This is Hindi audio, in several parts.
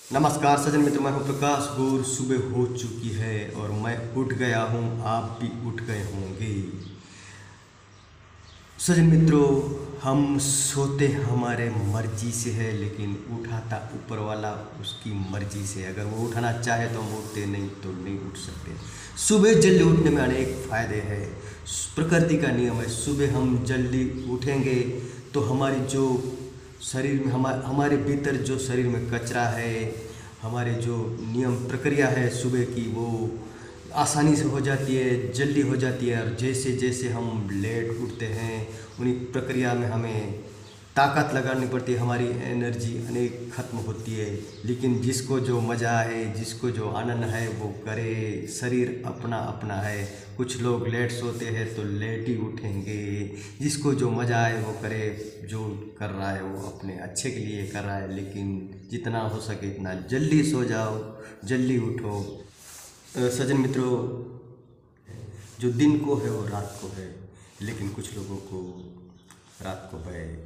नमस्कार सज्जन मित्र, मैं हूं प्रकाश गौर। सुबह हो चुकी है और मैं उठ गया हूं, आप भी उठ गए होंगे। सज्जन मित्रों, हम सोते हमारे मर्जी से है, लेकिन उठाता ऊपर वाला उसकी मर्जी से। अगर वो उठाना चाहे तो हम उठते, नहीं तो नहीं उठ सकते। सुबह जल्दी उठने में अनेक फायदे हैं। प्रकृति का नियम है, सुबह हम जल्दी उठेंगे तो हमारी जो शरीर में हमारे भीतर जो शरीर में कचरा है, हमारे जो नियम प्रक्रिया है सुबह की, वो आसानी से हो जाती है, जल्दी हो जाती है। और जैसे जैसे हम लेट उठते हैं, उन्हीं प्रक्रिया में हमें ताकत लगानी पड़ती है, हमारी एनर्जी अनेक खत्म होती है। लेकिन जिसको जो मज़ा है, जिसको जो आनंद है वो करे, शरीर अपना अपना है। कुछ लोग लेट सोते हैं तो लेट ही उठेंगे। जिसको जो मज़ा आए वो करे, जो कर रहा है वो अपने अच्छे के लिए कर रहा है। लेकिन जितना हो सके इतना जल्दी सो जाओ, जल्दी उठो। सज्जन मित्रों, जो दिन को है वो रात को है, लेकिन कुछ लोगों को रात को भय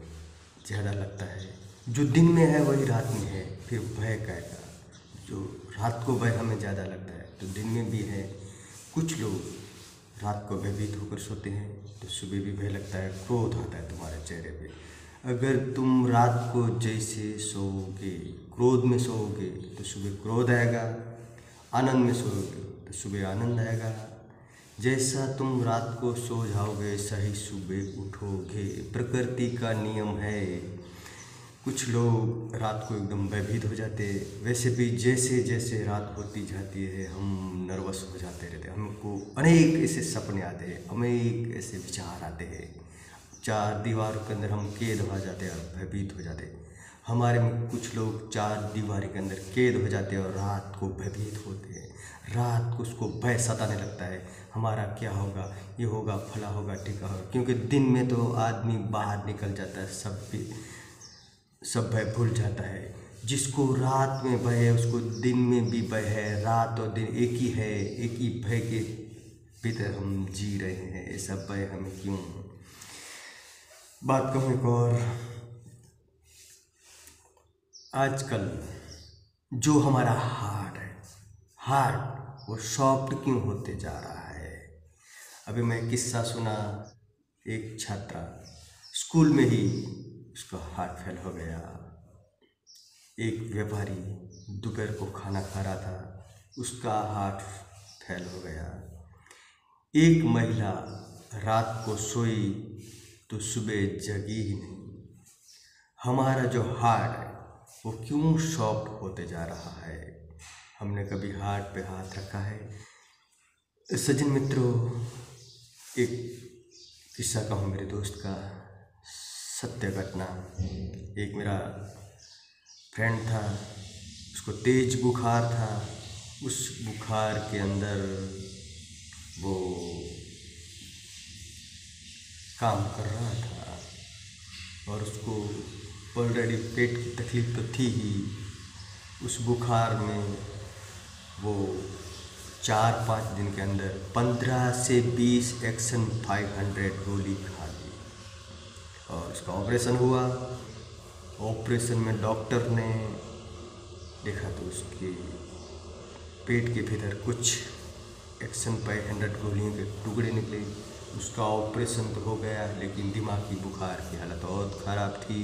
ज़्यादा लगता है। जो दिन में है वही रात में है, फिर भय क्या का। जो रात को भय हमें ज़्यादा लगता है तो दिन में भी है। कुछ लोग रात को भयभीत होकर सोते हैं तो सुबह भी भय लगता है, क्रोध आता है तुम्हारे चेहरे पे। अगर तुम रात को जैसे सोओगे, क्रोध में सोओगे तो सुबह क्रोध आएगा, आनंद में सोओगे तो सुबह आनंद आएगा। जैसा तुम रात को सो जाओगे सही सुबह उठोगे, प्रकृति का नियम है। कुछ लोग रात को एकदम भयभीत हो जाते हैं। वैसे भी जैसे जैसे रात होती जाती है हम नर्वस हो जाते रहते हैं, हमको अनेक ऐसे सपने आते हैं, अनेक ऐसे विचार आते हैं। चार दीवारों के अंदर हम कैद हो जाते हैं और भयभीत हो जाते हैं। हमारे में कुछ लोग चार दीवार के अंदर कैद हो जाते हैं और रात को भयभीत होते हैं। रात को उसको भय सताने लगता है, हमारा क्या होगा, ये होगा, फला होगा, टिका होगा। क्योंकि दिन में तो आदमी बाहर निकल जाता है, सब भय भूल जाता है। जिसको रात में भय है उसको दिन में भी भय है। रात और दिन एक ही है, एक ही भय के भीतर हम जी रहे हैं। ऐसा भय हमें क्यों? बात कहूँ एक और, आजकल जो हमारा हार्ट वो सॉफ्ट क्यों होते जा रहा है? अभी मैं किस्सा सुना, एक छात्रा स्कूल में ही उसका हार्ट फेल हो गया। एक व्यापारी दोपहर को खाना खा रहा था, उसका हार्ट फेल हो गया। एक महिला रात को सोई तो सुबह जगी ही नहीं। हमारा जो हार्ट है वो क्यों सॉफ्ट होते जा रहा है? हमने कभी हार्ट पे हाथ रखा है? सज्जन मित्रों, एक किस्सा कहूँ मेरे दोस्त का, सत्य घटना। एक मेरा फ्रेंड था, उसको तेज बुखार था। उस बुखार के अंदर वो काम कर रहा था और उसको ऑलरेडी पेट की तकलीफ तो थी ही। उस बुखार में वो 4-5 दिन के अंदर 15 से 20 एक्शन 500 गोली खा ली और उसका ऑपरेशन हुआ। ऑपरेशन में डॉक्टर ने देखा तो उसके पेट के भीतर कुछ एक्शन 500 गोलियों के टुकड़े निकले। उसका ऑपरेशन तो हो गया, लेकिन दिमागी बुखार की हालत बहुत ख़राब थी,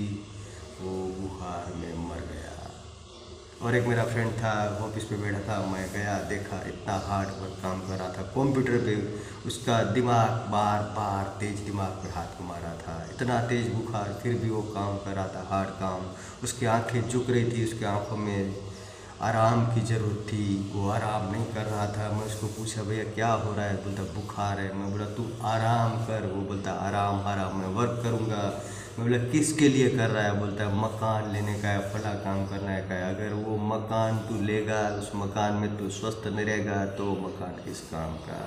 वो बुखार में मर गया। और एक मेरा फ्रेंड था, ऑफिस पे बैठा था, मैं गया देखा, इतना हार्ड वर्क काम कर रहा था कंप्यूटर पे। उसका दिमाग बार बार तेज दिमाग पे हाथ घुमा रहा था, इतना तेज बुखार, फिर भी वो काम कर रहा था, हार्ड काम। उसकी आंखें झुक रही थी, उसकी आंखों में आराम की ज़रूरत थी, वो आराम नहीं कर रहा था। मैं उसको पूछा, भैया क्या हो रहा है? बोलता बुखार है। मैं बोला तू आराम कर। वो बोलता आराम मैं वर्क करूँगा। मैं बोला किसके लिए कर रहा है? बोलता है मकान लेने का है, फला काम करना है का है। अगर वो मकान तू लेगा, उस मकान में तू स्वस्थ नहीं रहेगा तो मकान किस काम का?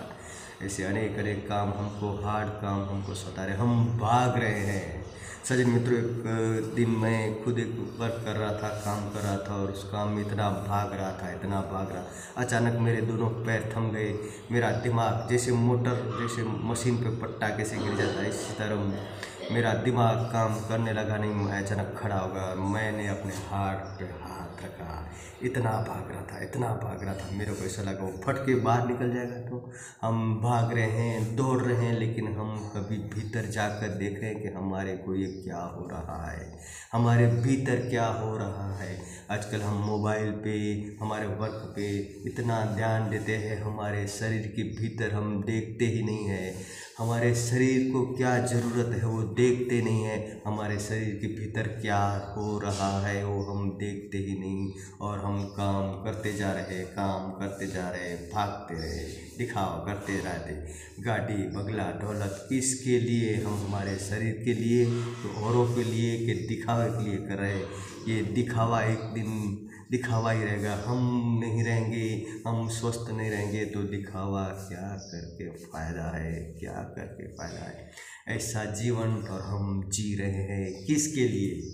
ऐसे अनेक अनेक काम हमको, हार्ड काम हमको सता रहे, हम भाग रहे हैं। सज्जन मित्रों, एक दिन मैं खुद एक वर्क कर रहा था, काम कर रहा था और उस काम में इतना भाग रहा था, इतना भाग रहा, अचानक मेरे दोनों पैर थम गए। मेरा दिमाग जैसे मोटर, जैसे मशीन पे पट्टा कैसे गिर जाता है, इसी तरह मेरा दिमाग काम करने लगा नहीं। मैं अचानक खड़ा हो गया, मैंने अपने हार्ट पे हाथ हाथ रखा, इतना भाग रहा था, इतना भाग रहा था, मेरे को ऐसा लगा वो फट के बाहर निकल जाएगा। तो हम भाग रहे हैं, दौड़ रहे हैं, लेकिन हम कभी भीतर जाकर देख रहे हैं कि हमारे को ये क्या हो रहा है, हमारे भीतर क्या हो रहा है। आजकल हम मोबाइल पे, हमारे वर्क पे इतना ध्यान देते हैं, हमारे शरीर के भीतर हम देखते ही नहीं है। हमारे शरीर को क्या ज़रूरत है वो देखते नहीं है, हमारे शरीर के भीतर क्या हो रहा है वो हम देखते ही नहीं। और हम काम करते जा रहे, काम करते जा रहे, भागते रहे, दिखावा करते रहते, गाड़ी बंगला दौलत, किसके लिए? हम हमारे शरीर के लिए, तो औरों के लिए, कि दिखावे के लिए कर रहे। ये दिखावा एक दिन दिखावा ही रहेगा, हम नहीं रहेंगे, हम स्वस्थ नहीं रहेंगे तो दिखावा क्या करके फ़ायदा है, क्या करके फ़ायदा है। ऐसा जीवन और हम जी रहे हैं किसके लिए?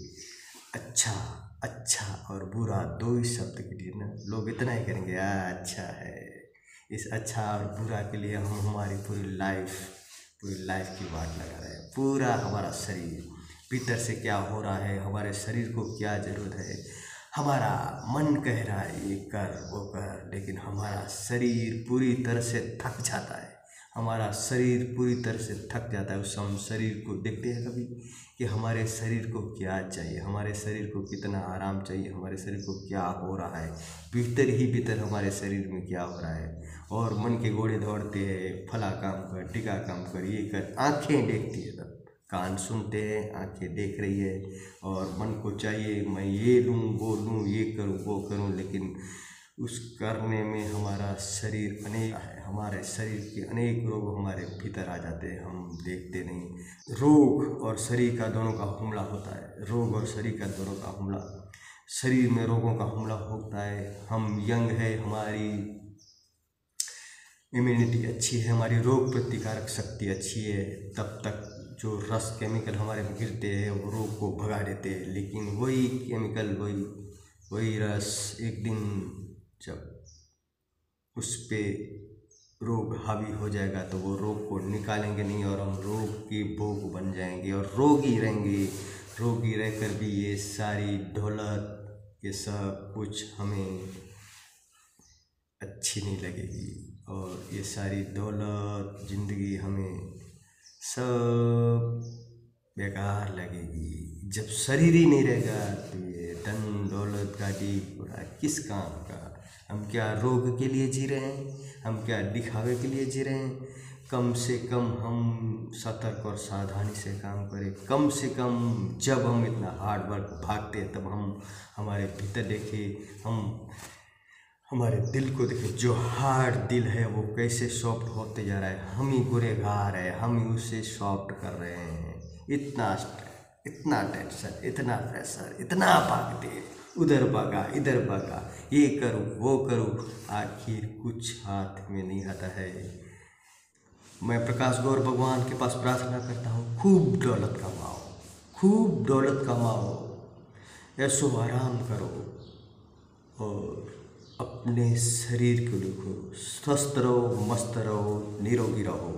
अच्छा, अच्छा और बुरा दो ही शब्द के लिए ना, लोग इतना ही करेंगे अच्छा है। इस अच्छा और बुरा के लिए हम हमारी पूरी लाइफ की बात लगा रहे हैं। पूरा हमारा शरीर भीतर से क्या हो रहा है, हमारे शरीर को क्या ज़रूरत है। हमारा मन कह रहा है ये कर वो कर, लेकिन हमारा शरीर पूरी तरह से थक जाता है। हमारा शरीर पूरी तरह से थक जाता है। उस हम शरीर को देखते हैं कभी कि हमारे शरीर को क्या चाहिए, हमारे शरीर को कितना आराम चाहिए, हमारे शरीर को क्या हो रहा है, भीतर ही भीतर हमारे शरीर में क्या हो रहा है। और मन के घोड़े दौड़ते हैं, फला काम कर, टिका काम कर, ये कर, आँखें देखती है तब, कान सुनते हैं, आंखें देख रही है, और मन को चाहिए मैं ये लूँ वो लूँ, ये करूँ वो करूँ, लेकिन उस करने में हमारा शरीर अनेक है, हमारे शरीर के अनेक रोग हमारे भीतर आ जाते हैं, हम देखते नहीं। रोग और शरीर का दोनों का हमला होता है, रोग और शरीर का दोनों का हमला, शरीर में रोगों का हमला होता है। हम यंग है, हमारी इम्यूनिटी अच्छी है, हमारी रोग प्रतिकारक शक्ति अच्छी है, तब तक जो रस केमिकल हमारे में गिरते हैं वो रोग को भगा देते हैं। लेकिन वही केमिकल, वही रस एक दिन जब उस पे रोग हावी हो जाएगा तो वो रोग को निकालेंगे नहीं, और हम रोग के भोग बन जाएंगे और रोगी रहेंगे। रोगी रहकर भी ये सारी दौलत, ये सब कुछ हमें अच्छी नहीं लगेगी, और ये सारी दौलत ज़िंदगी हमें सब बेकार लगेगी। जब शरीर ही नहीं रहेगा तो ये धन दौलत गाड़ी घोड़ा किस काम का? हम क्या रोग के लिए जी रहे हैं? हम क्या दिखावे के लिए जी रहे हैं? कम से कम हम सतर्क और सावधानी से काम करें। कम से कम जब हम इतना हार्ड वर्क भागते हैं तब हम हमारे भीतर देखें, हम हमारे दिल को देखें। जो हार्ड दिल है वो कैसे सॉफ्ट होते जा रहा है। हम ही गुनहगार है, हम ही उसे सॉफ्ट कर रहे हैं। इतना स्ट्रेस, इतना टेंशन, इतना प्रेशर, इतना भागते, उधर भागा इधर भागा, ये करूँ वो करूँ, आखिर कुछ हाथ में नहीं आता है। मैं प्रकाश गौर भगवान के पास प्रार्थना करता हूँ, खूब दौलत कमाओ, खूब दौलत कमाओ, ऐशो आराम करो, और अपने शरीर को देखो, स्वस्थ रहो, मस्त रहो, निरोगी रहो।